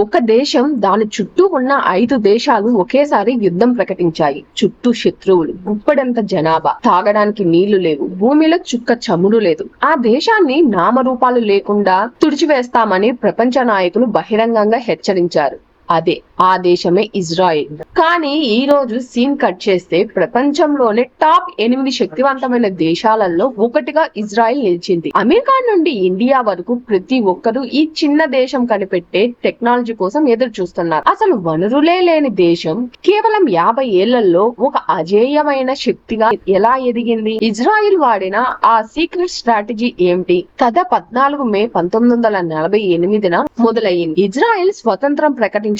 ఒక దేశం దాని చుట్టూ ఉన్న 5 దేశాలు ఒకేసారి యుద్ధం ప్రకటించాయి. చుట్టూ శత్రువులు, గుప్పడంత జనాభా, తాగడానికి నీళ్లు లేవు, భూమిలో చుక్క చమురు లేదు. ఆ దేశాన్ని నామరూపాలు లేకుండా తుడిచివేస్తామని ప్రపంచ నాయకులు బహిరంగంగా హెచ్చరించారు. అదే ఆ దేశమే ఇజ్రాయెల్. కానీ ఈ రోజు సీన్ కట్ చేస్తే ప్రపంచంలోనే టాప్ 8 శక్తివంతమైన దేశాలలో ఒకటిగా ఇజ్రాయెల్ నిలిచింది. అమెరికా నుండి ఇండియా వరకు ప్రతి ఒక్కరూ ఈ చిన్న దేశం కనిపెట్టే టెక్నాలజీ కోసం ఎదురు చూస్తున్నారు. అసలు వనరులే లేని దేశం కేవలం 50 ఏళ్లలో ఒక అజేయమైన శక్తిగా ఎలా ఎదిగింది? ఇజ్రాయెల్ వాడిన ఆ సీక్రెట్ స్ట్రాటజీ ఏమిటి? కథ 14 మే 1948 మొదలయ్యింది. ఇజ్రాయెల్ స్వతంత్రం ప్రకటించుకున్న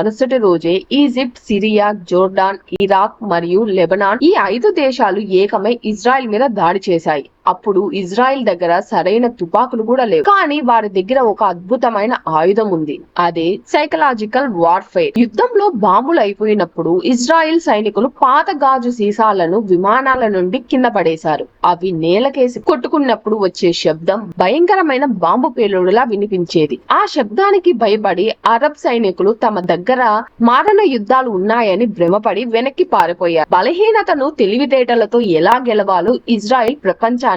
మరుసటి రోజే ఈజిప్ట్, సిరియా, జోర్డాన్, ఇరాక్ మరియు లెబనాన్ ఈ 5 దేశాలు ఏకమై ఇజ్రాయెల్ మీద దాడి చేశాయి. అప్పుడు ఇజ్రాయెల్ దగ్గర సరైన తుపాకులు కూడా లేవు. కానీ వారి దగ్గర ఒక అద్భుతమైన ఆయుధం ఉంది. అదే సైకలాజికల్ వార్ఫేర్. యుద్ధంలో బాంబులు అయిపోయినప్పుడు ఇజ్రాయెల్ సైనికులు పాత గాజు సీసాలను విమానాల నుండి కింద పడేశారు. అవి నేలకేసి కొట్టుకున్నప్పుడు వచ్చే శబ్దం భయంకరమైన బాంబు పేలుడులా వినిపించేది. ఆ శబ్దానికి భయపడి అరబ్ సైనికులు తమ దగ్గర మారణ యుద్ధాలు ఉన్నాయని భ్రమపడి వెనక్కి పారిపోయారు. బలహీనతను తెలివితేటలతో ఎలా గెలవాలో ఇజ్రాయెల్ ప్రపంచానికి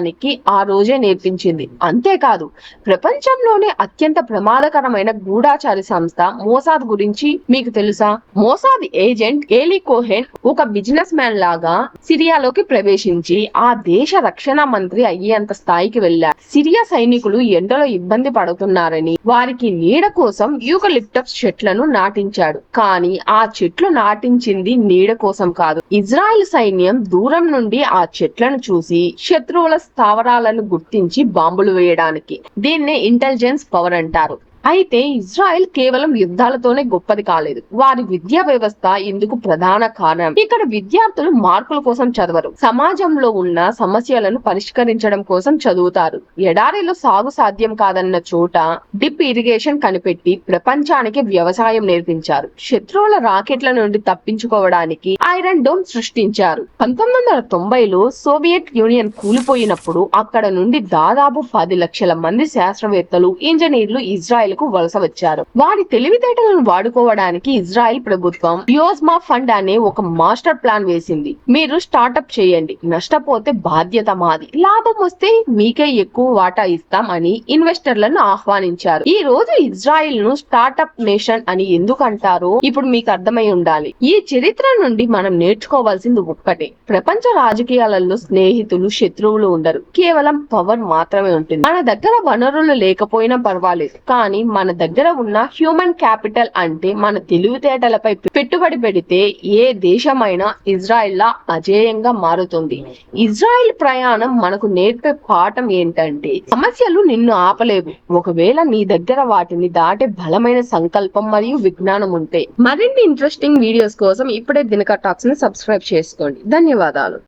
ఆ రోజే నేర్పించింది. అంతేకాదు, ప్రపంచంలోనే అత్యంత ప్రమాదకరమైన గూఢాచారి సంస్థ మోసాద్ గురించి మీకు తెలుసా? మోసాద్ ఏజెంట్ ఏలీ కోహెన్ ఒక బిజినెస్ మ్యాన్ లాగా సిరియాలోకి ప్రవేశించి ఆ దేశ రక్షణ మంత్రి అయ్యేంత స్థాయికి వెళ్లారు. సిరియా సైనికులు ఎండలో ఇబ్బంది పడుతున్నారని వారికి నీడ కోసం యూకలిప్టస్ చెట్లను నాటించాడు. కానీ ఆ చెట్లు నాటించింది నీడ కోసం కాదు. ఇజ్రాయెల్ సైన్యం దూరం నుండి ఆ చెట్లను చూసి శత్రువుల స్థావరాలను గుర్తించి బాంబులు వేయడానికి. దీన్నే ఇంటెలిజెన్స్ పవర్ అంటారు. అయితే ఇజ్రాయెల్ కేవలం యుద్ధాలతోనే గొప్పది కాలేదు. వారి విద్యా వ్యవస్థ ఇందుకు ప్రధాన కారణం. ఇక్కడ విద్యార్థులు మార్కుల కోసం చదవరు, సమాజంలో ఉన్న సమస్యలను పరిష్కరించడం కోసం చదువుతారు. ఎడారిలో సాగు సాధ్యం కాదన్న చోట డిప్ ఇరిగేషన్ కనిపెట్టి ప్రపంచానికి వ్యవసాయం నేర్పించారు. శత్రువుల రాకెట్ల నుండి తప్పించుకోవడానికి ఐరన్ డోమ్ సృష్టించారు. 1990లో సోవియట్ యూనియన్ కూలిపోయినప్పుడు అక్కడ నుండి దాదాపు 10 లక్షల మంది శాస్త్రవేత్తలు, ఇంజనీర్లు ఇజ్రాయెల్ వలస వచ్చారు. వారి తెలివితేటలను వాడుకోవడానికి ఇజ్రాయెల్ ప్రభుత్వం యోజ్మా ఫండ్ అనే ఒక మాస్టర్ ప్లాన్ వేసింది. మీరు స్టార్టప్ చేయండి, నష్టపోతే బాధ్యత మాది, లాభం వస్తే మీకే ఎక్కువ వాటా ఇస్తాం అని ఇన్వెస్టర్లను ఆహ్వానించారు. ఈ రోజు ఇజ్రాయెల్ ను స్టార్టప్ నేషన్ అని ఎందుకు అంటారో ఇప్పుడు మీకు అర్థమై ఉండాలి. ఈ చరిత్ర నుండి మనం నేర్చుకోవాల్సింది ఒక్కటే: ప్రపంచ రాజకీయాలలో స్నేహితులు, శత్రువులు ఉండరు, కేవలం పవర్ మాత్రమే ఉంటుంది. మన దగ్గర వనరులు లేకపోయినా పర్వాలేదు, కానీ మన దగ్గర ఉన్న హ్యూమన్ క్యాపిటల్ అంటే మన తెలివితేటలపై పెట్టుబడి పెడితే ఏ దేశమైనా ఇజ్రాయెల్ లా అజేయంగా మారుతుంది. ఇజ్రాయెల్ ప్రయాణం మనకు నేర్పే పాఠం ఏంటంటే, సమస్యలు నిన్ను ఆపలేవు, ఒకవేళ నీ దగ్గర వాటిని దాటే బలమైన సంకల్పం మరియు విజ్ఞానం ఉంటే. మరిన్ని ఇంట్రెస్టింగ్ వీడియోస్ కోసం ఇప్పుడే దినకర్ టాక్స్ ని సబ్స్క్రైబ్ చేసుకోండి. ధన్యవాదాలు.